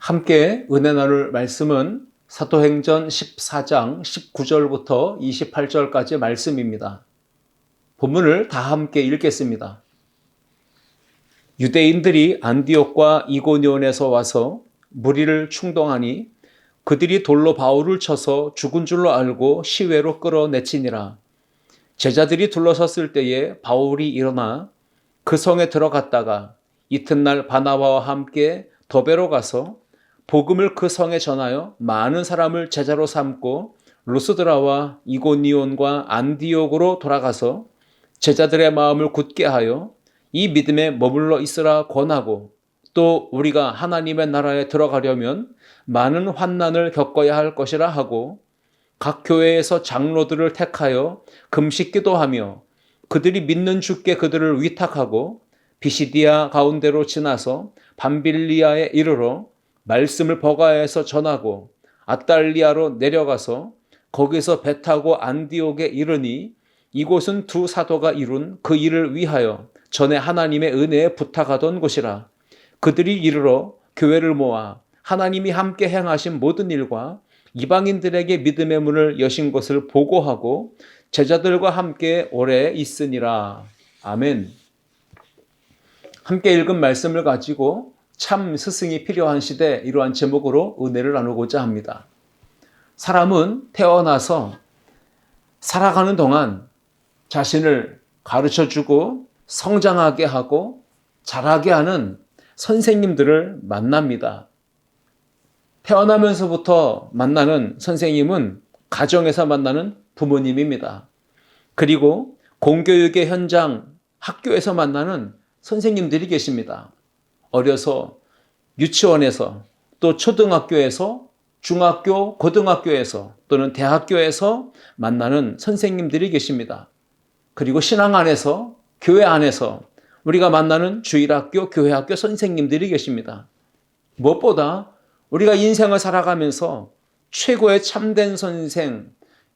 함께 은혜 나눌 말씀은 사도행전 14장 19절부터 28절까지 말씀입니다. 본문을 다 함께 읽겠습니다. 유대인들이 안디옥과 이고니온에서 와서 무리를 충동하니 그들이 돌로 바울을 쳐서 죽은 줄로 알고 시외로 끌어내치니라. 제자들이 둘러섰을 때에 바울이 일어나 그 성에 들어갔다가 이튿날 바나바와 함께 더베로 가서 복음을 그 성에 전하여 많은 사람을 제자로 삼고 루스드라와 이고니온과 안디옥으로 돌아가서 제자들의 마음을 굳게 하여 이 믿음에 머물러 있으라 권하고, 또 우리가 하나님의 나라에 들어가려면 많은 환난을 겪어야 할 것이라 하고, 각 교회에서 장로들을 택하여 금식 기도하며 그들이 믿는 주께 그들을 위탁하고 비시디아 가운데로 지나서 밤빌리아에 이르러 말씀을 버가에서 전하고 아달리아로 내려가서 거기서 배 타고 안디옥에 이르니, 이곳은 두 사도가 이룬 그 일을 위하여 전에 하나님의 은혜에 부탁하던 곳이라. 그들이 이르러 교회를 모아 하나님이 함께 행하신 모든 일과 이방인들에게 믿음의 문을 여신 것을 보고하고 제자들과 함께 오래 있으니라. 아멘. 함께 읽은 말씀을 가지고 참 스승이 필요한 시대, 이러한 제목으로 은혜를 나누고자 합니다. 사람은 태어나서 살아가는 동안 자신을 가르쳐주고 성장하게 하고 자라게 하는 선생님들을 만납니다. 태어나면서부터 만나는 선생님은 가정에서 만나는 부모님입니다. 그리고 공교육의 현장, 학교에서 만나는 선생님들이 계십니다. 어려서 유치원에서, 또 초등학교에서, 중학교, 고등학교에서, 또는 대학교에서 만나는 선생님들이 계십니다. 그리고 신앙 안에서, 교회 안에서 우리가 만나는 주일학교, 교회학교 선생님들이 계십니다. 무엇보다 우리가 인생을 살아가면서 최고의 참된 선생,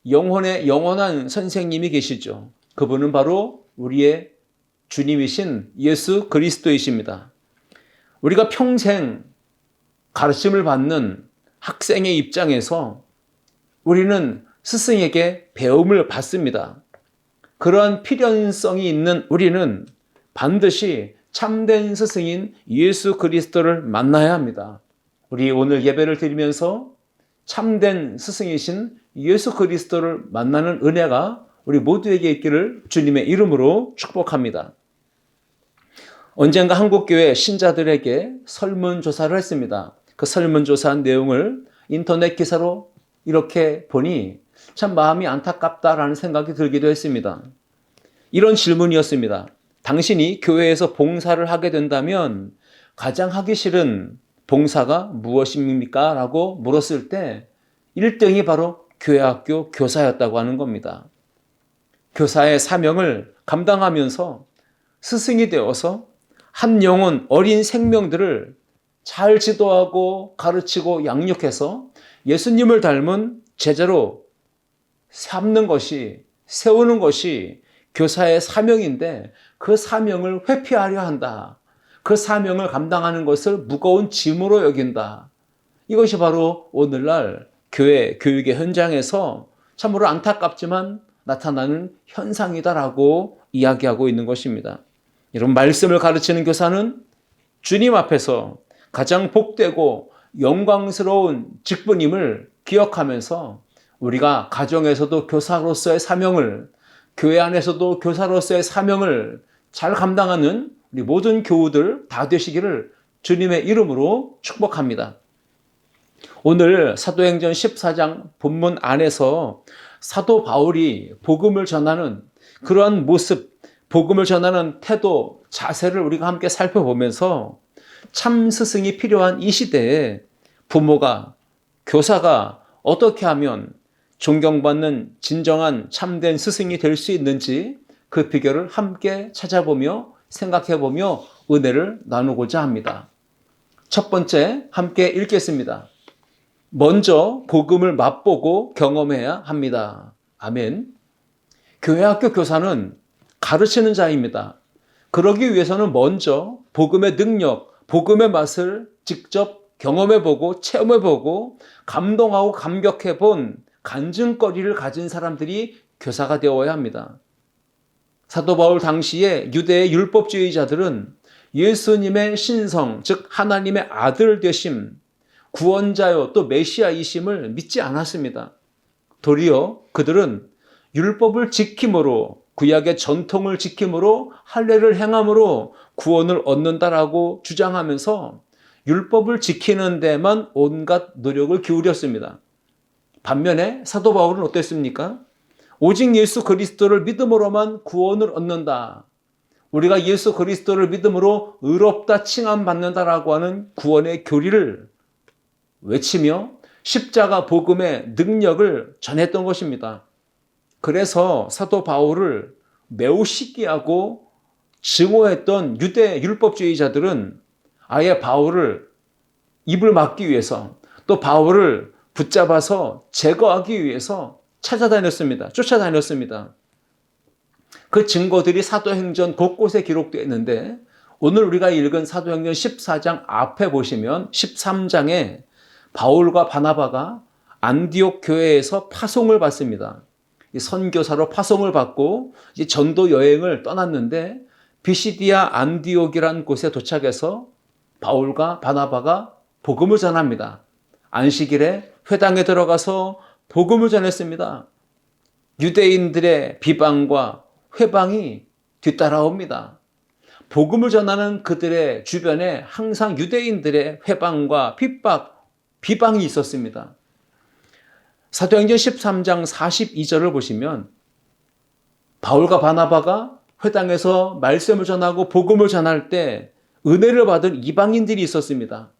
영혼의 영원한 선생님이 계시죠. 그분은 바로 우리의 주님이신 예수 그리스도이십니다. 우리가 평생 가르침을 받는 학생의 입장에서 우리는 스승에게 배움을 받습니다. 그러한 필연성이 있는 우리는 반드시 참된 스승인 예수 그리스도를 만나야 합니다. 우리 오늘 예배를 드리면서 참된 스승이신 예수 그리스도를 만나는 은혜가 우리 모두에게 있기를 주님의 이름으로 축복합니다. 언젠가 한국교회 신자들에게 설문조사를 했습니다. 그 설문조사한 내용을 인터넷 기사로 이렇게 보니 참 마음이 안타깝다라는 생각이 들기도 했습니다. 이런 질문이었습니다. 당신이 교회에서 봉사를 하게 된다면 가장 하기 싫은 봉사가 무엇입니까? 라고 물었을 때 1등이 바로 교회학교 교사였다고 하는 겁니다. 교사의 사명을 감당하면서 스승이 되어서 한 영혼, 어린 생명들을 잘 지도하고 가르치고 양육해서 예수님을 닮은 제자로 삼는 것이, 세우는 것이 교사의 사명인데, 그 사명을 회피하려 한다. 그 사명을 감당하는 것을 무거운 짐으로 여긴다. 이것이 바로 오늘날 교회, 교육의 현장에서 참으로 안타깝지만 나타나는 현상이다라고 이야기하고 있는 것입니다. 여러분, 말씀을 가르치는 교사는 주님 앞에서 가장 복되고 영광스러운 직분임을 기억하면서 우리가 가정에서도 교사로서의 사명을, 교회 안에서도 교사로서의 사명을 잘 감당하는 우리 모든 교우들 다 되시기를 주님의 이름으로 축복합니다. 오늘 사도행전 14장 본문 안에서 사도 바울이 복음을 전하는 그러한 모습, 복음을 전하는 태도, 자세를 우리가 함께 살펴보면서 참 스승이 필요한 이 시대에 부모가, 교사가 어떻게 하면 존경받는 진정한 참된 스승이 될 수 있는지 그 비결을 함께 찾아보며 생각해보며 은혜를 나누고자 합니다. 첫 번째, 함께 읽겠습니다. 먼저 복음을 맛보고 경험해야 합니다. 아멘. 교회학교 교사는 가르치는 자입니다. 그러기 위해서는 먼저 복음의 능력, 복음의 맛을 직접 경험해보고 체험해보고 감동하고 감격해본 간증거리를 가진 사람들이 교사가 되어야 합니다. 사도 바울 당시에 유대의 율법주의자들은 예수님의 신성, 즉 하나님의 아들 되심, 구원자요 또 메시아이심을 믿지 않았습니다. 도리어 그들은 율법을 지킴으로, 구약의 전통을 지킴으로, 할례를 행함으로 구원을 얻는다라고 주장하면서 율법을 지키는 데만 온갖 노력을 기울였습니다. 반면에 사도 바울은 어땠습니까? 오직 예수 그리스도를 믿음으로만 구원을 얻는다. 우리가 예수 그리스도를 믿음으로 의롭다 칭함받는다라고 하는 구원의 교리를 외치며 십자가 복음의 능력을 전했던 것입니다. 그래서 사도 바울을 매우 시기하고 증오했던 유대 율법주의자들은 아예 바울을 입을 막기 위해서 또 바울을 붙잡아서 제거하기 위해서 찾아다녔습니다. 쫓아다녔습니다. 그 증거들이 사도행전 곳곳에 기록되어 있는데 오늘 우리가 읽은 사도행전 14장 앞에 보시면 13장에 바울과 바나바가 안디옥 교회에서 파송을 받습니다. 선교사로 파송을 받고 이제 전도 여행을 떠났는데 비시디아 안디옥이라는 곳에 도착해서 바울과 바나바가 복음을 전합니다. 안식일에 회당에 들어가서 복음을 전했습니다. 유대인들의 비방과 회방이 뒤따라옵니다. 복음을 전하는 그들의 주변에 항상 유대인들의 회방과 핍박, 비방이 있었습니다. 사도행전 13장 42절을 보시면 바울과 바나바가 회당에서 말씀을 전하고 복음을 전할 때 은혜를 받은 이방인들이 있었습니다.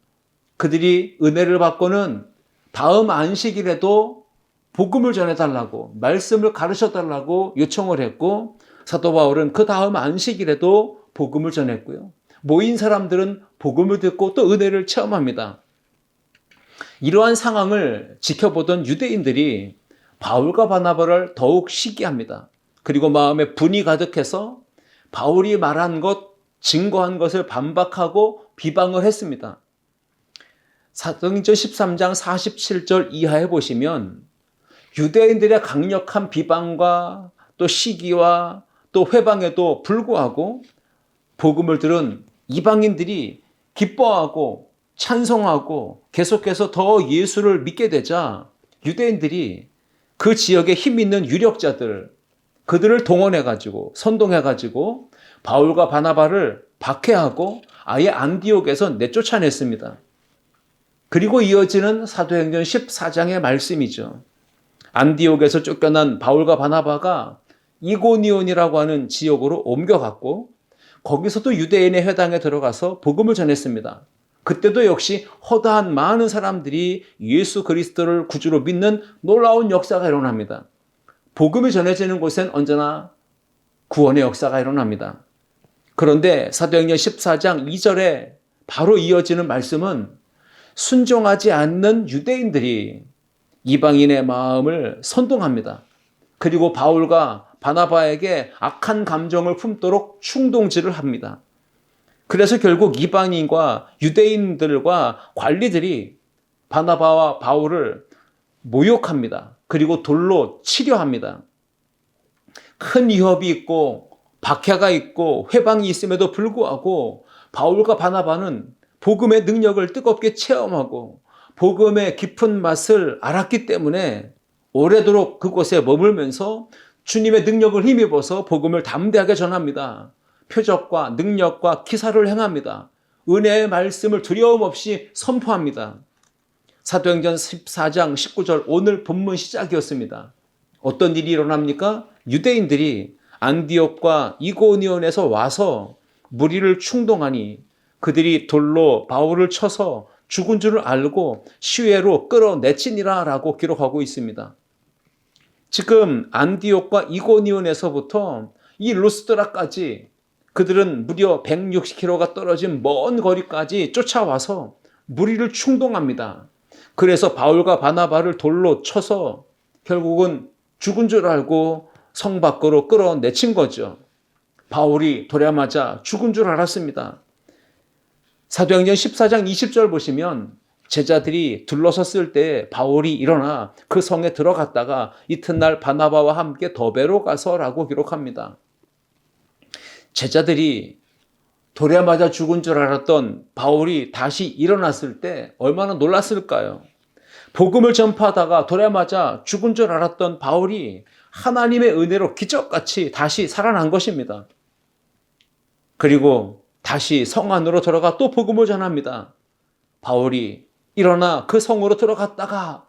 그들이 은혜를 받고는 다음 안식일에도 복음을 전해달라고 말씀을 가르쳐달라고 요청을 했고 사도 바울은 그 다음 안식일에도 복음을 전했고요. 모인 사람들은 복음을 듣고 또 은혜를 체험합니다. 이러한 상황을 지켜보던 유대인들이 바울과 바나바를 더욱 시기합니다. 그리고 마음에 분이 가득해서 바울이 말한 것, 증거한 것을 반박하고 비방을 했습니다. 사도행전 13장 47절 이하에 보시면 유대인들의 강력한 비방과 또 시기와 또 회방에도 불구하고 복음을 들은 이방인들이 기뻐하고 찬송하고 계속해서 더 예수를 믿게 되자 유대인들이 그 지역에 힘 있는 유력자들, 그들을 동원해가지고 선동해가지고 바울과 바나바를 박해하고 아예 안디옥에서 내쫓아냈습니다. 그리고 이어지는 사도행전 14장의 말씀이죠. 안디옥에서 쫓겨난 바울과 바나바가 이고니온이라고 하는 지역으로 옮겨갔고 거기서도 유대인의 회당에 들어가서 복음을 전했습니다. 그때도 역시 허다한 많은 사람들이 예수 그리스도를 구주로 믿는 놀라운 역사가 일어납니다. 복음이 전해지는 곳엔 언제나 구원의 역사가 일어납니다. 그런데 사도행전 14장 2절에 바로 이어지는 말씀은 순종하지 않는 유대인들이 이방인의 마음을 선동합니다. 그리고 바울과 바나바에게 악한 감정을 품도록 충동질을 합니다. 그래서 결국 이방인과 유대인들과 관리들이 바나바와 바울을 모욕합니다. 그리고 돌로 치려합니다. 큰 위협이 있고 박해가 있고 회방이 있음에도 불구하고 바울과 바나바는 복음의 능력을 뜨겁게 체험하고 복음의 깊은 맛을 알았기 때문에 오래도록 그곳에 머물면서 주님의 능력을 힘입어서 복음을 담대하게 전합니다. 표적과 능력과 기사를 행합니다. 은혜의 말씀을 두려움 없이 선포합니다. 사도행전 14장 19절 오늘 본문 시작이었습니다. 어떤 일이 일어납니까? 유대인들이 안디옥과 이고니온에서 와서 무리를 충동하니 그들이 돌로 바울을 쳐서 죽은 줄을 알고 시외로 끌어내치니라 라고 기록하고 있습니다. 지금 안디옥과 이고니온에서부터 이 루스드라까지 그들은 무려 160km가 떨어진 먼 거리까지 쫓아와서 무리를 충동합니다. 그래서 바울과 바나바를 돌로 쳐서 결국은 죽은 줄 알고 성 밖으로 끌어내친 거죠. 바울이 도래하자 죽은 줄 알았습니다. 사도행전 14장 20절 보시면 제자들이 둘러섰을 때 바울이 일어나 그 성에 들어갔다가 이튿날 바나바와 함께 더베로 가서라고 기록합니다. 제자들이 돌에 맞아 죽은 줄 알았던 바울이 다시 일어났을 때 얼마나 놀랐을까요? 복음을 전파하다가 돌에 맞아 죽은 줄 알았던 바울이 하나님의 은혜로 기적같이 다시 살아난 것입니다. 그리고 다시 성 안으로 들어가 또 복음을 전합니다. 바울이 일어나 그 성으로 들어갔다가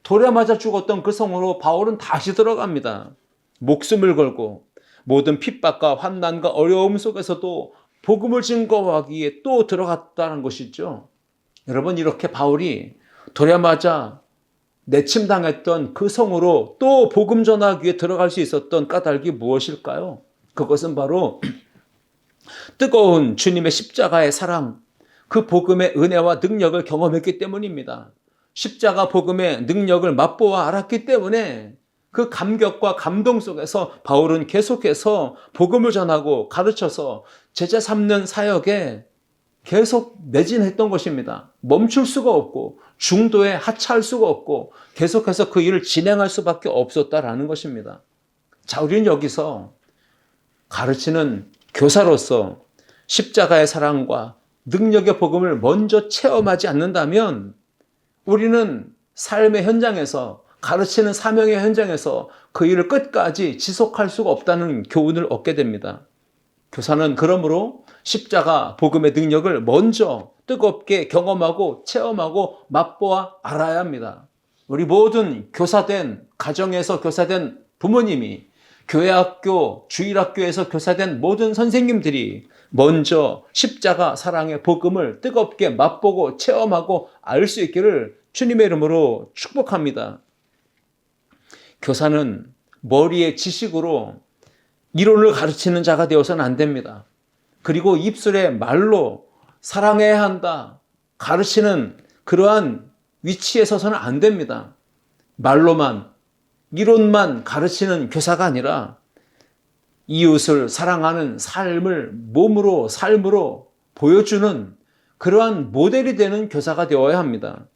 돌에 맞아 죽었던 그 성으로 바울은 다시 들어갑니다. 목숨을 걸고 모든 핍박과 환난과 어려움 속에서도 복음을 증거하기 위해 또 들어갔다는 것이죠. 여러분, 이렇게 바울이 돌에 맞아 내침당했던 그 성으로 또 복음 전하기 위해 들어갈 수 있었던 까닭이 무엇일까요? 그것은 바로 뜨거운 주님의 십자가의 사랑, 그 복음의 은혜와 능력을 경험했기 때문입니다. 십자가 복음의 능력을 맛보아 알았기 때문에 그 감격과 감동 속에서 바울은 계속해서 복음을 전하고 가르쳐서 제자 삼는 사역에 계속 매진했던 것입니다. 멈출 수가 없고 중도에 하차할 수가 없고 계속해서 그 일을 진행할 수밖에 없었다라는 것입니다. 자, 우리는 여기서 가르치는 교사로서 십자가의 사랑과 능력의 복음을 먼저 체험하지 않는다면 우리는 삶의 현장에서 가르치는 사명의 현장에서 그 일을 끝까지 지속할 수가 없다는 교훈을 얻게 됩니다. 교사는 그러므로 십자가 복음의 능력을 먼저 뜨겁게 경험하고 체험하고 맛보아 알아야 합니다. 우리 모든 교사된 가정에서 교사된 부모님이 교회학교, 주일학교에서 교사된 모든 선생님들이 먼저 십자가 사랑의 복음을 뜨겁게 맛보고 체험하고 알 수 있기를 주님의 이름으로 축복합니다. 교사는 머리의 지식으로 이론을 가르치는 자가 되어서는 안 됩니다. 그리고 입술의 말로 사랑해야 한다, 가르치는 그러한 위치에 서서는 안 됩니다. 말로만, 이론만 가르치는 교사가 아니라 이웃을 사랑하는 삶을 몸으로, 삶으로 보여주는 그러한 모델이 되는 교사가 되어야 합니다.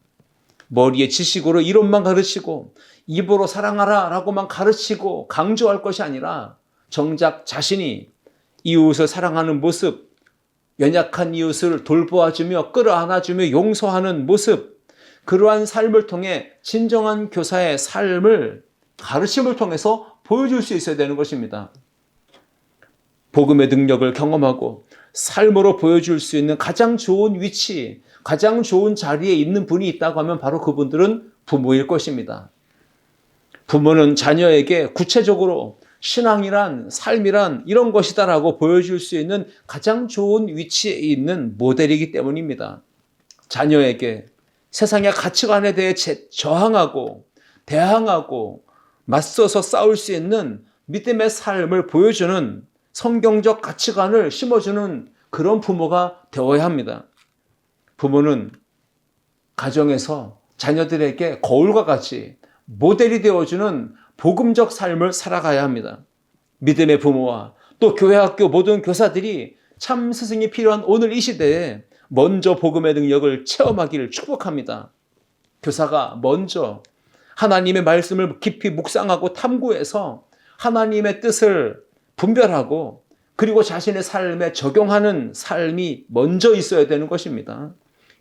머리의 지식으로 이론만 가르치고 입으로 사랑하라 라고만 가르치고 강조할 것이 아니라 정작 자신이 이웃을 사랑하는 모습, 연약한 이웃을 돌보아주며 끌어안아주며 용서하는 모습, 그러한 삶을 통해 진정한 교사의 삶을 가르침을 통해서 보여줄 수 있어야 되는 것입니다. 복음의 능력을 경험하고 삶으로 보여줄 수 있는 가장 좋은 위치, 가장 좋은 자리에 있는 분이 있다고 하면 바로 그분들은 부모일 것입니다. 부모는 자녀에게 구체적으로 신앙이란, 삶이란 이런 것이다라고 보여줄 수 있는 가장 좋은 위치에 있는 모델이기 때문입니다. 자녀에게 세상의 가치관에 대해 저항하고 대항하고 맞서서 싸울 수 있는 믿음의 삶을 보여주는 성경적 가치관을 심어주는 그런 부모가 되어야 합니다. 부모는 가정에서 자녀들에게 거울과 같이 모델이 되어주는 복음적 삶을 살아가야 합니다. 믿음의 부모와 또 교회학교 모든 교사들이 참 스승이 필요한 오늘 이 시대에 먼저 복음의 능력을 체험하기를 축복합니다. 교사가 먼저 하나님의 말씀을 깊이 묵상하고 탐구해서 하나님의 뜻을 분별하고 그리고 자신의 삶에 적용하는 삶이 먼저 있어야 되는 것입니다.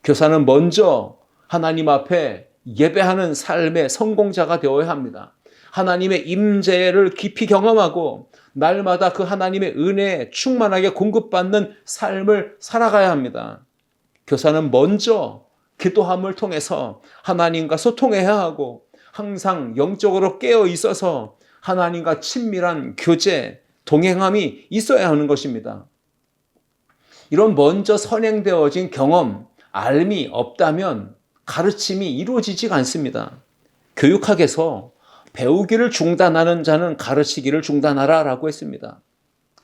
교사는 먼저 하나님 앞에 예배하는 삶의 성공자가 되어야 합니다. 하나님의 임재를 깊이 경험하고 날마다 그 하나님의 은혜에 충만하게 공급받는 삶을 살아가야 합니다. 교사는 먼저 기도함을 통해서 하나님과 소통해야 하고 항상 영적으로 깨어 있어서 하나님과 친밀한 교제, 동행함이 있어야 하는 것입니다. 이런 먼저 선행되어진 경험, 알미 없다면 가르침이 이루어지지가 않습니다. 교육학에서 배우기를 중단하는 자는 가르치기를 중단하라 라고 했습니다.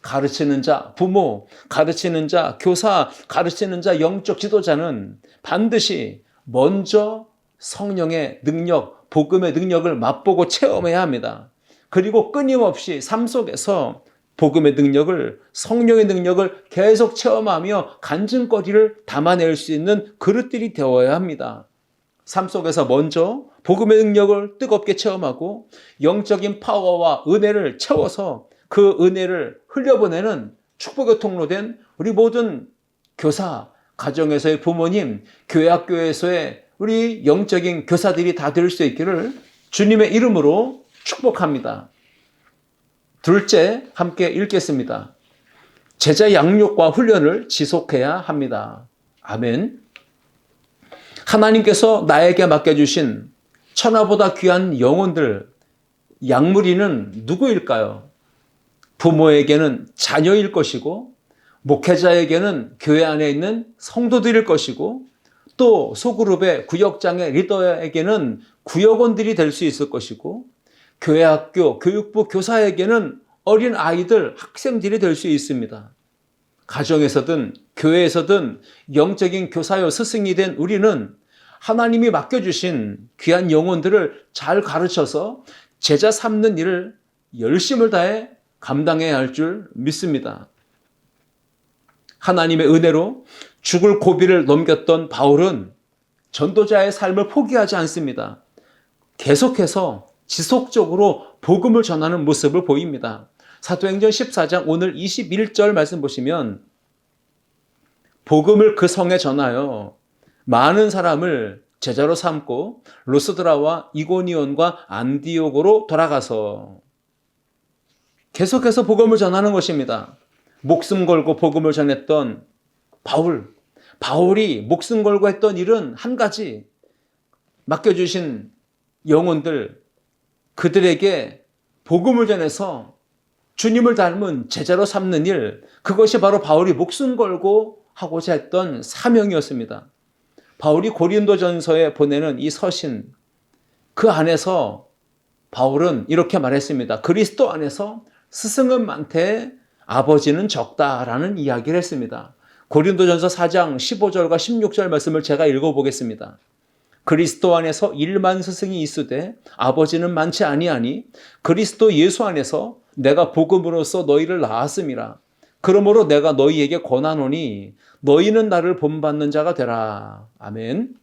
가르치는 자, 부모, 가르치는 자, 교사, 가르치는 자, 영적 지도자는 반드시 먼저 성령의 능력, 복음의 능력을 맛보고 체험해야 합니다. 그리고 끊임없이 삶 속에서 복음의 능력을, 성령의 능력을 계속 체험하며 간증거리를 담아낼 수 있는 그릇들이 되어야 합니다. 삶 속에서 먼저 복음의 능력을 뜨겁게 체험하고 영적인 파워와 은혜를 채워서 그 은혜를 흘려보내는 축복의 통로된 우리 모든 교사, 가정에서의 부모님, 교회 학교에서의 우리 영적인 교사들이 다 될 수 있기를 주님의 이름으로 축복합니다. 둘째, 함께 읽겠습니다. 제자 양육과 훈련을 지속해야 합니다. 아멘. 하나님께서 나에게 맡겨주신 천하보다 귀한 영혼들, 양무리는 누구일까요? 부모에게는 자녀일 것이고, 목회자에게는 교회 안에 있는 성도들일 것이고, 또 소그룹의 구역장의 리더에게는 구역원들이 될 수 있을 것이고, 교회 학교, 교육부 교사에게는 어린 아이들, 학생들이 될 수 있습니다. 가정에서든 교회에서든 영적인 교사요 스승이 된 우리는 하나님이 맡겨주신 귀한 영혼들을 잘 가르쳐서 제자 삼는 일을 열심을 다해 감당해야 할 줄 믿습니다. 하나님의 은혜로 죽을 고비를 넘겼던 바울은 전도자의 삶을 포기하지 않습니다. 계속해서 지속적으로 복음을 전하는 모습을 보입니다. 사도행전 14장 오늘 21절 말씀 보시면 복음을 그 성에 전하여 많은 사람을 제자로 삼고 루스드라와 이고니온과 안디옥으로 돌아가서 계속해서 복음을 전하는 것입니다. 목숨 걸고 복음을 전했던 바울이 목숨 걸고 했던 일은 한 가지, 맡겨주신 영혼들, 그들에게 복음을 전해서 주님을 닮은 제자로 삼는 일, 그것이 바로 바울이 목숨 걸고 하고자 했던 사명이었습니다. 바울이 고린도전서에 보내는 이 서신, 그 안에서 바울은 이렇게 말했습니다. 그리스도 안에서 스승은 많되 아버지는 적다라는 이야기를 했습니다. 고린도전서 4장 15절과 16절 말씀을 제가 읽어보겠습니다. 그리스도 안에서 1만 스승이 있으되 아버지는 많지 아니하니 그리스도 예수 안에서 내가 복음으로써 너희를 낳았음이라. 그러므로 내가 너희에게 권하노니 너희는 나를 본받는 자가 되라. 아멘.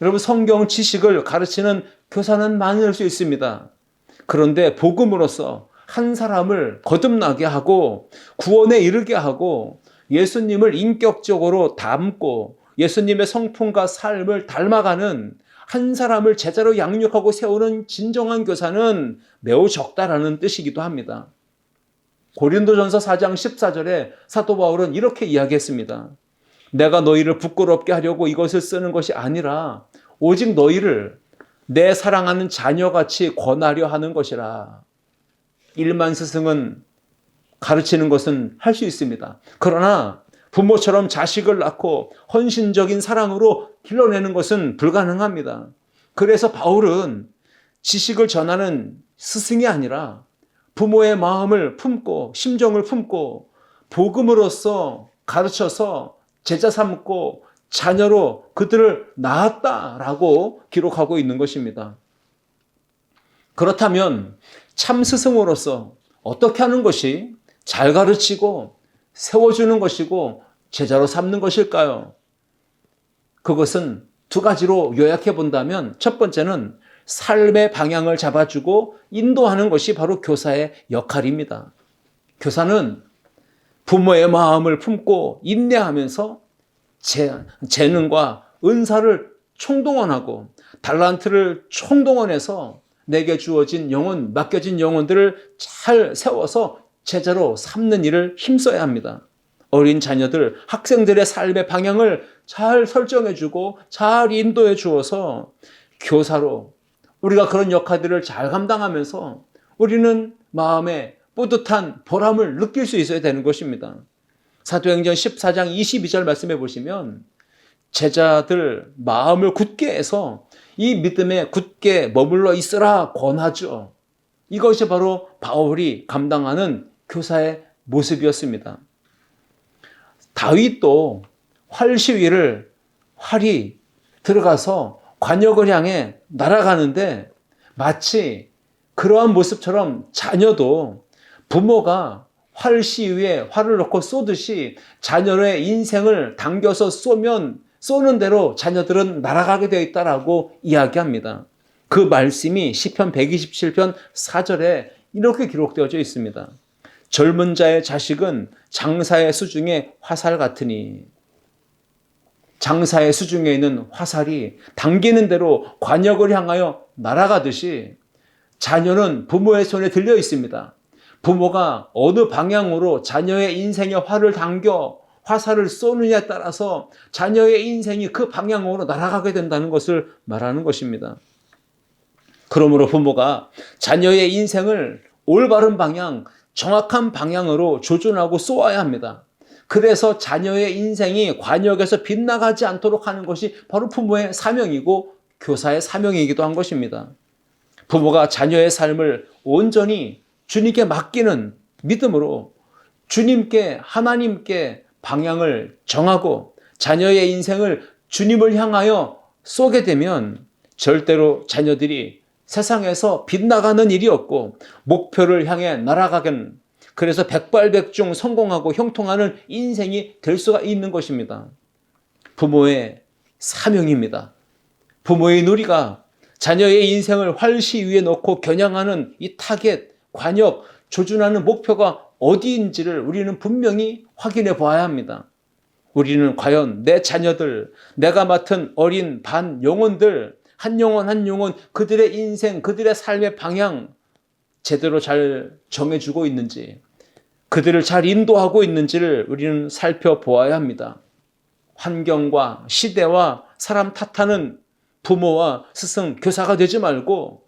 여러분, 성경 지식을 가르치는 교사는 많을 수 있습니다. 그런데 복음으로써 한 사람을 거듭나게 하고 구원에 이르게 하고 예수님을 인격적으로 닮고 예수님의 성품과 삶을 닮아가는 한 사람을 제자로 양육하고 세우는 진정한 교사는 매우 적다라는 뜻이기도 합니다. 고린도전서 4장 14절에 사도 바울은 이렇게 이야기했습니다. 내가 너희를 부끄럽게 하려고 이것을 쓰는 것이 아니라 오직 너희를 내 사랑하는 자녀같이 권하려 하는 것이라. 1만 스승은 가르치는 것은 할 수 있습니다. 그러나 부모처럼 자식을 낳고 헌신적인 사랑으로 길러내는 것은 불가능합니다. 그래서 바울은 지식을 전하는 스승이 아니라 부모의 마음을 품고 심정을 품고 복음으로써 가르쳐서 제자 삼고 자녀로 그들을 낳았다라고 기록하고 있는 것입니다. 그렇다면 참 스승으로서 어떻게 하는 것이 잘 가르치고 세워주는 것이고 제자로 삼는 것일까요? 그것은 두 가지로 요약해 본다면 첫 번째는 삶의 방향을 잡아주고 인도하는 것이 바로 교사의 역할입니다. 교사는 부모의 마음을 품고 인내하면서 재능과 은사를 총동원하고 달란트를 총동원해서 내게 주어진 영혼, 맡겨진 영혼들을 잘 세워서 제자로 삼는 일을 힘써야 합니다. 어린 자녀들, 학생들의 삶의 방향을 잘 설정해주고 잘 인도해 주어서 교사로 우리가 그런 역할들을 잘 감당하면서 우리는 마음에 뿌듯한 보람을 느낄 수 있어야 되는 것입니다. 사도행전 14장 22절 말씀해 보시면 제자들 마음을 굳게 해서 이 믿음에 굳게 머물러 있으라 권하죠. 이것이 바로 바울이 감당하는 교사의 모습이었습니다. 다윗도 활이 들어가서 관역을 향해 날아가는데 마치 그러한 모습처럼 자녀도 부모가 활시 위에 활을 넣고 쏘듯이 자녀의 인생을 당겨서 쏘면 쏘는 대로 자녀들은 날아가게 되어 있다라고 이야기합니다. 그 말씀이 시편 127편 4절에 이렇게 기록되어져 있습니다. 젊은 자의 자식은 장사의 수중에 화살 같으니, 장사의 수중에 있는 화살이 당기는 대로 관역을 향하여 날아가듯이 자녀는 부모의 손에 들려 있습니다. 부모가 어느 방향으로 자녀의 인생에 활을 당겨 화살을 쏘느냐에 따라서 자녀의 인생이 그 방향으로 날아가게 된다는 것을 말하는 것입니다. 그러므로 부모가 자녀의 인생을 올바른 방향, 정확한 방향으로 조준하고 쏘아야 합니다. 그래서 자녀의 인생이 관역에서 빗나가지 않도록 하는 것이 바로 부모의 사명이고 교사의 사명이기도 한 것입니다. 부모가 자녀의 삶을 온전히 주님께 맡기는 믿음으로 주님께, 하나님께 방향을 정하고 자녀의 인생을 주님을 향하여 쏘게 되면 절대로 자녀들이 세상에서 빗나가는 일이 없고 목표를 향해 날아가는, 그래서 백발백중 성공하고 형통하는 인생이 될 수가 있는 것입니다. 부모의 사명입니다. 부모의 누리가 자녀의 인생을 활시 위에 놓고 겨냥하는 이 타겟, 관역, 조준하는 목표가 어디인지를 우리는 분명히 확인해 보아야 합니다. 우리는 과연 내 자녀들, 내가 맡은 어린 반 영혼들, 한 영혼 한 영혼 그들의 인생, 그들의 삶의 방향 제대로 잘 정해주고 있는지, 그들을 잘 인도하고 있는지를 우리는 살펴보아야 합니다. 환경과 시대와 사람 탓하는 부모와 스승, 교사가 되지 말고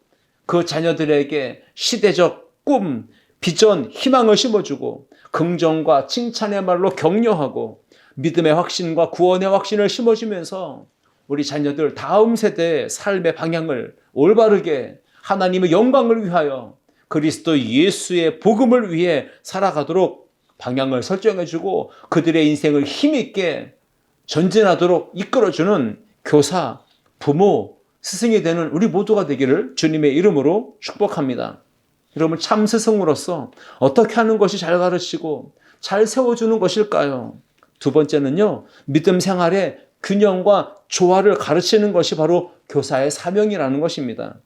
그 자녀들에게 시대적 꿈, 비전, 희망을 심어주고 긍정과 칭찬의 말로 격려하고 믿음의 확신과 구원의 확신을 심어주면서 우리 자녀들 다음 세대의 삶의 방향을 올바르게 하나님의 영광을 위하여 그리스도 예수의 복음을 위해 살아가도록 방향을 설정해주고 그들의 인생을 힘있게 전진하도록 이끌어주는 교사, 부모, 스승이 되는 우리 모두가 되기를 주님의 이름으로 축복합니다. 여러분, 참 스승으로서 어떻게 하는 것이 잘 가르치고 잘 세워주는 것일까요? 두 번째는요, 믿음 생활의 균형과 조화를 가르치는 것이 바로 교사의 사명이라는 것입니다.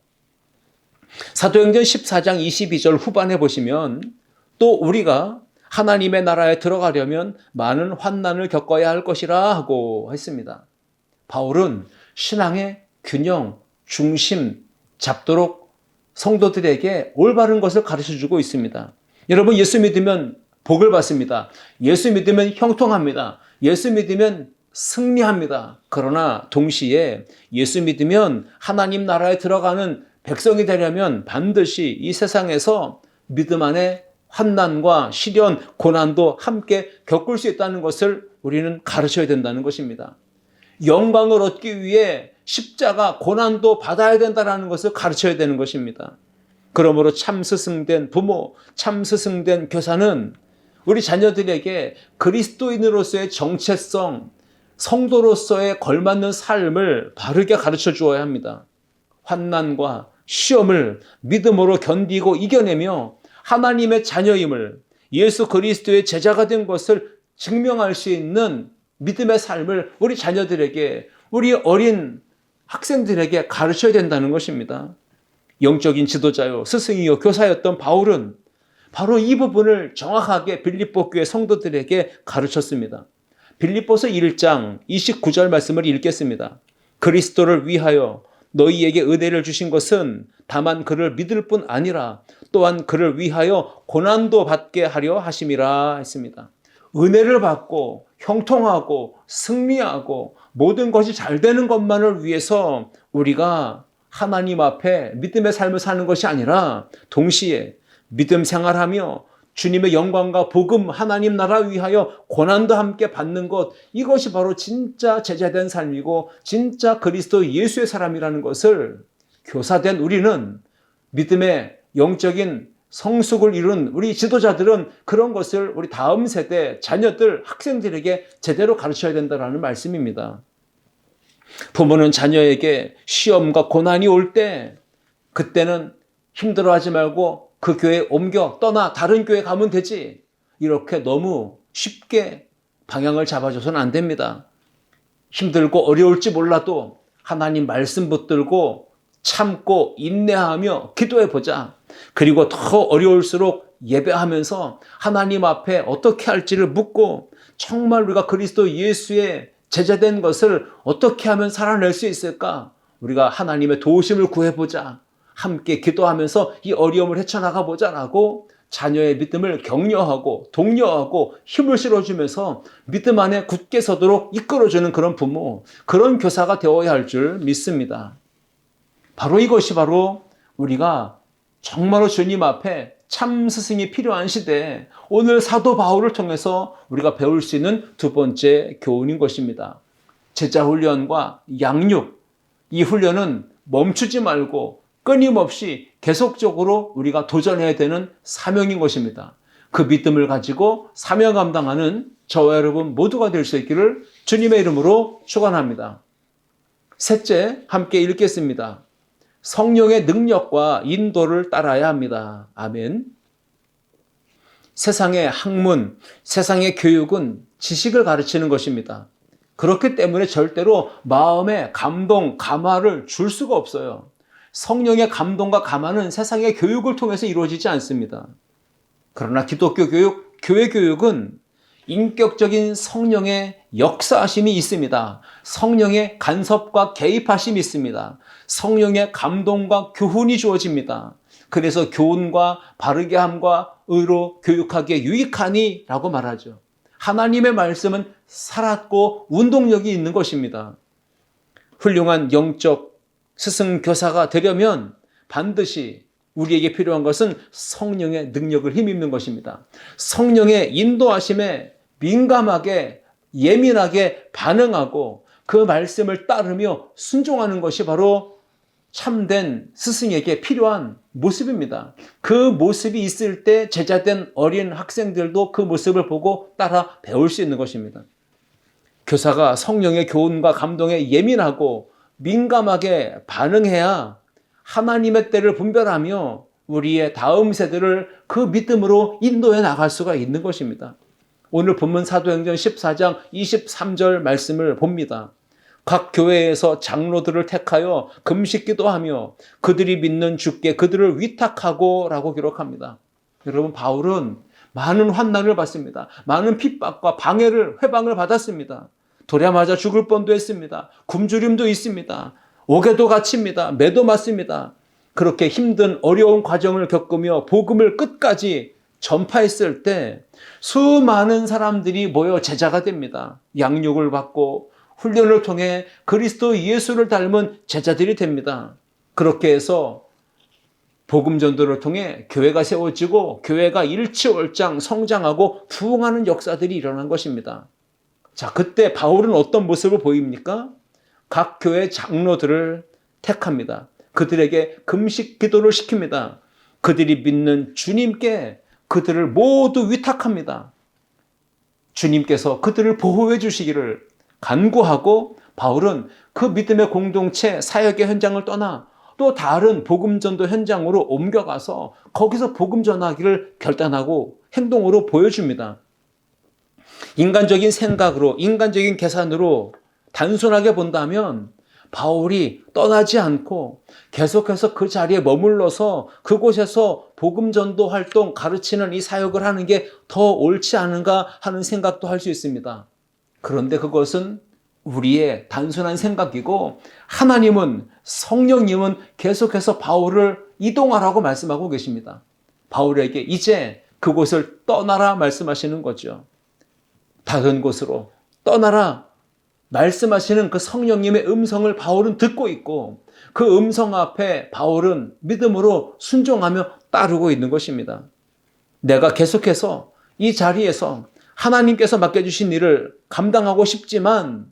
사도행전 14장 22절 후반에 보시면 또 우리가 하나님의 나라에 들어가려면 많은 환난을 겪어야 할 것이라 하고 했습니다. 바울은 신앙의 균형, 중심 잡도록 성도들에게 올바른 것을 가르쳐주고 있습니다. 여러분, 예수 믿으면 복을 받습니다. 예수 믿으면 형통합니다. 예수 믿으면 승리합니다. 그러나 동시에 예수 믿으면 하나님 나라에 들어가는 백성이 되려면 반드시 이 세상에서 믿음 안에 환난과 시련, 고난도 함께 겪을 수 있다는 것을 우리는 가르쳐야 된다는 것입니다. 영광을 얻기 위해 십자가, 고난도 받아야 된다는 것을 가르쳐야 되는 것입니다. 그러므로 참 스승된 부모, 참 스승된 교사는 우리 자녀들에게 그리스도인으로서의 정체성, 성도로서의 걸맞는 삶을 바르게 가르쳐 주어야 합니다. 환난과 시험을 믿음으로 견디고 이겨내며 하나님의 자녀임을, 예수 그리스도의 제자가 된 것을 증명할 수 있는 믿음의 삶을 우리 자녀들에게, 우리 어린 학생들에게 가르쳐야 된다는 것입니다. 영적인 지도자요, 스승이요, 교사였던 바울은 바로 이 부분을 정확하게 빌립보 교회 성도들에게 가르쳤습니다. 빌립보서 1장 29절 말씀을 읽겠습니다. 그리스도를 위하여 너희에게 은혜를 주신 것은 다만 그를 믿을 뿐 아니라 또한 그를 위하여 고난도 받게 하려 하심이라 했습니다. 은혜를 받고 형통하고 승리하고 모든 것이 잘 되는 것만을 위해서 우리가 하나님 앞에 믿음의 삶을 사는 것이 아니라 동시에 믿음 생활하며 주님의 영광과 복음, 하나님 나라 위하여 고난도 함께 받는 것, 이것이 바로 진짜 제자된 삶이고 진짜 그리스도 예수의 사람이라는 것을 교사된 우리는, 믿음의 영적인 성숙을 이룬 우리 지도자들은 그런 것을 우리 다음 세대 자녀들, 학생들에게 제대로 가르쳐야 된다는 말씀입니다. 부모는 자녀에게 시험과 고난이 올 때 그때는 힘들어하지 말고 그 교회 옮겨 떠나 다른 교회 가면 되지, 이렇게 너무 쉽게 방향을 잡아줘서는 안 됩니다. 힘들고 어려울지 몰라도 하나님 말씀 붙들고 참고 인내하며 기도해 보자. 그리고 더 어려울수록 예배하면서 하나님 앞에 어떻게 할지를 묻고 정말 우리가 그리스도 예수의 제자된 것을 어떻게 하면 살아낼 수 있을까? 우리가 하나님의 도우심을 구해보자. 함께 기도하면서 이 어려움을 헤쳐나가 보자라고 자녀의 믿음을 격려하고 독려하고 힘을 실어주면서 믿음 안에 굳게 서도록 이끌어주는 그런 부모, 그런 교사가 되어야 할 줄 믿습니다. 바로 이것이 바로 우리가 정말로 주님 앞에 참 스승이 필요한 시대에 오늘 사도 바울을 통해서 우리가 배울 수 있는 두 번째 교훈인 것입니다. 제자 훈련과 양육, 이 훈련은 멈추지 말고 끊임없이 계속적으로 우리가 도전해야 되는 사명인 것입니다. 그 믿음을 가지고 사명 감당하는 저와 여러분 모두가 될 수 있기를 주님의 이름으로 축원합니다. 셋째, 함께 읽겠습니다. 성령의 능력과 인도를 따라야 합니다. 아멘. 세상의 학문, 세상의 교육은 지식을 가르치는 것입니다. 그렇기 때문에 절대로 마음에 감동, 감화를 줄 수가 없어요. 성령의 감동과 감화는 세상의 교육을 통해서 이루어지지 않습니다. 그러나 기독교 교육, 교회 교육은 인격적인 성령의 역사하심이 있습니다. 성령의 간섭과 개입하심이 있습니다. 성령의 감동과 교훈이 주어집니다. 그래서 교훈과 바르게 함과 의로 교육하기에 유익하니 라고 말하죠. 하나님의 말씀은 살았고 운동력이 있는 것입니다. 훌륭한 영적 스승 교사가 되려면 반드시 우리에게 필요한 것은 성령의 능력을 힘입는 것입니다. 성령의 인도하심에 민감하게 예민하게 반응하고 그 말씀을 따르며 순종하는 것이 바로 참된 스승에게 필요한 모습입니다. 그 모습이 있을 때 제자된 어린 학생들도 그 모습을 보고 따라 배울 수 있는 것입니다. 교사가 성령의 교훈과 감동에 예민하고 민감하게 반응해야 하나님의 때를 분별하며 우리의 다음 세대를 그 믿음으로 인도해 나갈 수가 있는 것입니다. 오늘 본문 사도행전 14장 23절 말씀을 봅니다. 각 교회에서 장로들을 택하여 금식 기도하며 그들이 믿는 주께 그들을 위탁하고 라고 기록합니다. 여러분, 바울은 많은 환난을 받습니다. 많은 핍박과 방해를, 회방을 받았습니다. 돌에 맞아 죽을 뻔도 했습니다. 굶주림도 있습니다. 옥에도 갇힙니다. 매도 맞습니다. 그렇게 힘든 어려운 과정을 겪으며 복음을 끝까지 전파했을 때 수많은 사람들이 모여 제자가 됩니다. 양육을 받고 훈련을 통해 그리스도 예수를 닮은 제자들이 됩니다. 그렇게 해서 복음 전도를 통해 교회가 세워지고 교회가 일치월장 성장하고 부흥하는 역사들이 일어난 것입니다. 자, 그때 바울은 어떤 모습을 보입니까? 각 교회 장로들을 택합니다. 그들에게 금식 기도를 시킵니다. 그들이 믿는 주님께 그들을 모두 위탁합니다. 주님께서 그들을 보호해 주시기를 간구하고 바울은 그 믿음의 공동체 사역의 현장을 떠나 또 다른 복음 전도 현장으로 옮겨가서 거기서 복음 전하기를 결단하고 행동으로 보여줍니다. 인간적인 생각으로, 인간적인 계산으로 단순하게 본다면 바울이 떠나지 않고 계속해서 그 자리에 머물러서 그곳에서 복음 전도 활동, 가르치는 이 사역을 하는 게 더 옳지 않은가 하는 생각도 할 수 있습니다. 그런데 그것은 우리의 단순한 생각이고 하나님은, 성령님은 계속해서 바울을 이동하라고 말씀하고 계십니다. 바울에게 이제 그곳을 떠나라 말씀하시는 거죠. 다른 곳으로 떠나라 말씀하시는 그 성령님의 음성을 바울은 듣고 있고 그 음성 앞에 바울은 믿음으로 순종하며 따르고 있는 것입니다. 내가 계속해서 이 자리에서 하나님께서 맡겨주신 일을 감당하고 싶지만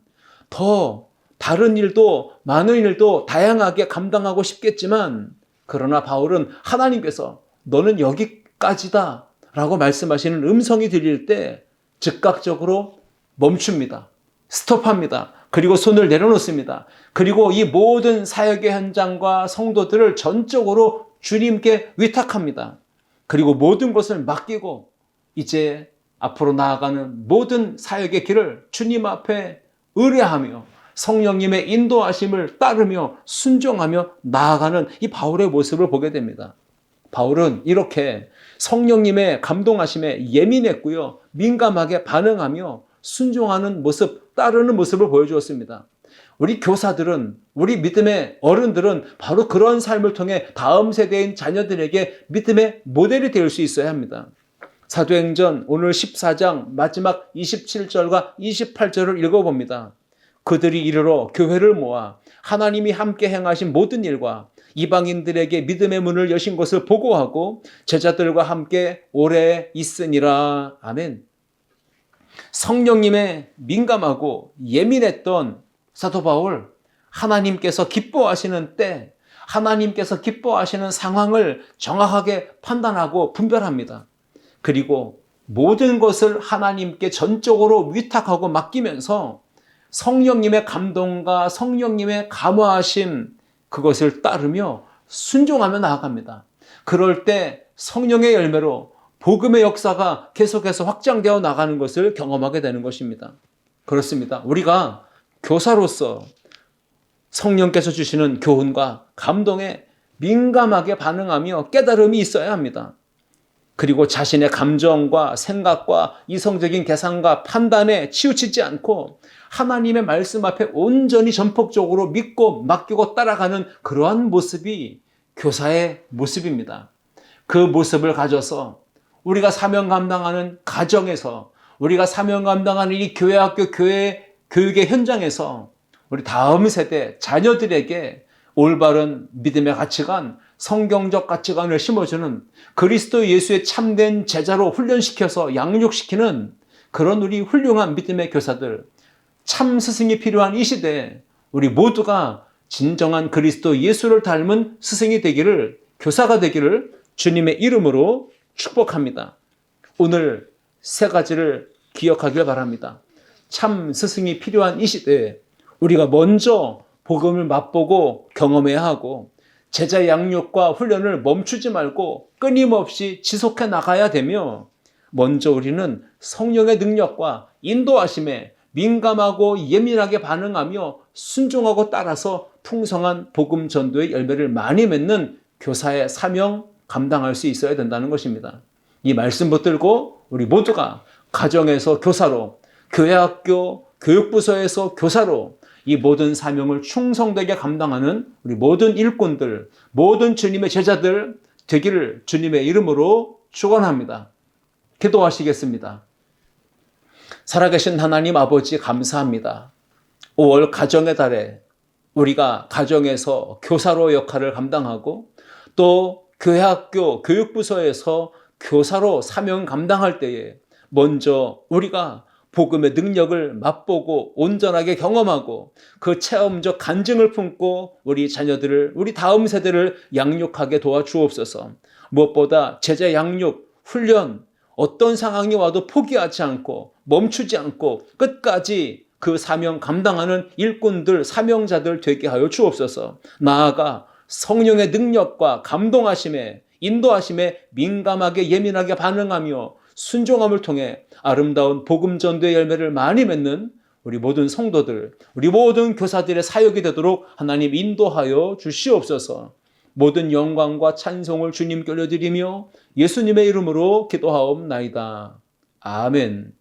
더 다른 일도 많은 일도 다양하게 감당하고 싶겠지만 그러나 바울은 하나님께서 너는 여기까지다 라고 말씀하시는 음성이 들릴 때 즉각적으로 멈춥니다. 스톱합니다. 그리고 손을 내려놓습니다. 그리고 이 모든 사역의 현장과 성도들을 전적으로 주님께 위탁합니다. 그리고 모든 것을 맡기고 이제 앞으로 나아가는 모든 사역의 길을 주님 앞에 의뢰하며 성령님의 인도하심을 따르며 순종하며 나아가는 이 바울의 모습을 보게 됩니다. 바울은 이렇게 성령님의 감동하심에 예민했고요. 민감하게 반응하며 순종하는 모습, 따르는 모습을 보여주었습니다. 우리 교사들은, 우리 믿음의 어른들은 바로 그런 삶을 통해 다음 세대인 자녀들에게 믿음의 모델이 될 수 있어야 합니다. 사도행전 오늘 14장 마지막 27절과 28절을 읽어봅니다. 그들이 이르러 교회를 모아 하나님이 함께 행하신 모든 일과 이방인들에게 믿음의 문을 여신 것을 보고하고 제자들과 함께 오래 있으니라. 아멘. 성령님의 민감하고 예민했던 사도 바울, 하나님께서 기뻐하시는 때, 하나님께서 기뻐하시는 상황을 정확하게 판단하고 분별합니다. 그리고 모든 것을 하나님께 전적으로 위탁하고 맡기면서 성령님의 감동과 성령님의 감화하심, 그것을 따르며 순종하며 나아갑니다. 그럴 때 성령의 열매로 복음의 역사가 계속해서 확장되어 나가는 것을 경험하게 되는 것입니다. 그렇습니다. 우리가 교사로서 성령께서 주시는 교훈과 감동에 민감하게 반응하며 깨달음이 있어야 합니다. 그리고 자신의 감정과 생각과 이성적인 계산과 판단에 치우치지 않고 하나님의 말씀 앞에 온전히 전폭적으로 믿고 맡기고 따라가는 그러한 모습이 교사의 모습입니다. 그 모습을 가져서 우리가 사명 감당하는 가정에서, 우리가 사명 감당하는 이 교회 학교 교회 교육의 현장에서 우리 다음 세대 자녀들에게 올바른 믿음의 가치관, 성경적 가치관을 심어주는 그리스도 예수의 참된 제자로 훈련시켜서 양육시키는 그런 우리 훌륭한 믿음의 교사들, 참 스승이 필요한 이 시대에 우리 모두가 진정한 그리스도 예수를 닮은 스승이 되기를, 교사가 되기를 주님의 이름으로 축복합니다. 오늘 세 가지를 기억하길 바랍니다. 참 스승이 필요한 이 시대에 우리가 먼저 복음을 맛보고 경험해야 하고 제자 양육과 훈련을 멈추지 말고 끊임없이 지속해 나가야 되며, 먼저 우리는 성령의 능력과 인도하심에 민감하고 예민하게 반응하며 순종하고 따라서 풍성한 복음 전도의 열매를 많이 맺는 교사의 사명 감당할 수 있어야 된다는 것입니다. 이 말씀 붙들고 우리 모두가 가정에서 교사로, 교회학교 교육부서에서 교사로 이 모든 사명을 충성되게 감당하는 우리 모든 일꾼들, 모든 주님의 제자들 되기를 주님의 이름으로 축원합니다. 기도하시겠습니다. 살아계신 하나님 아버지 감사합니다. 5월 가정의 달에 우리가 가정에서 교사로 역할을 감당하고 또 교회학교 교육부서에서 교사로 사명 감당할 때에 먼저 우리가 복음의 능력을 맛보고 온전하게 경험하고 그 체험적 간증을 품고 우리 자녀들을, 우리 다음 세대를 양육하게 도와주옵소서. 무엇보다 제자 양육, 훈련, 어떤 상황이 와도 포기하지 않고 멈추지 않고 끝까지 그 사명 감당하는 일꾼들, 사명자들 되게 하여 주옵소서. 나아가 성령의 능력과 감동하심에, 인도하심에 민감하게 예민하게 반응하며 순종함을 통해 아름다운 복음 전도의 열매를 많이 맺는 우리 모든 성도들, 우리 모든 교사들의 사역이 되도록 하나님 인도하여 주시옵소서. 모든 영광과 찬송을 주님께 올려드리며 예수님의 이름으로 기도하옵나이다. 아멘.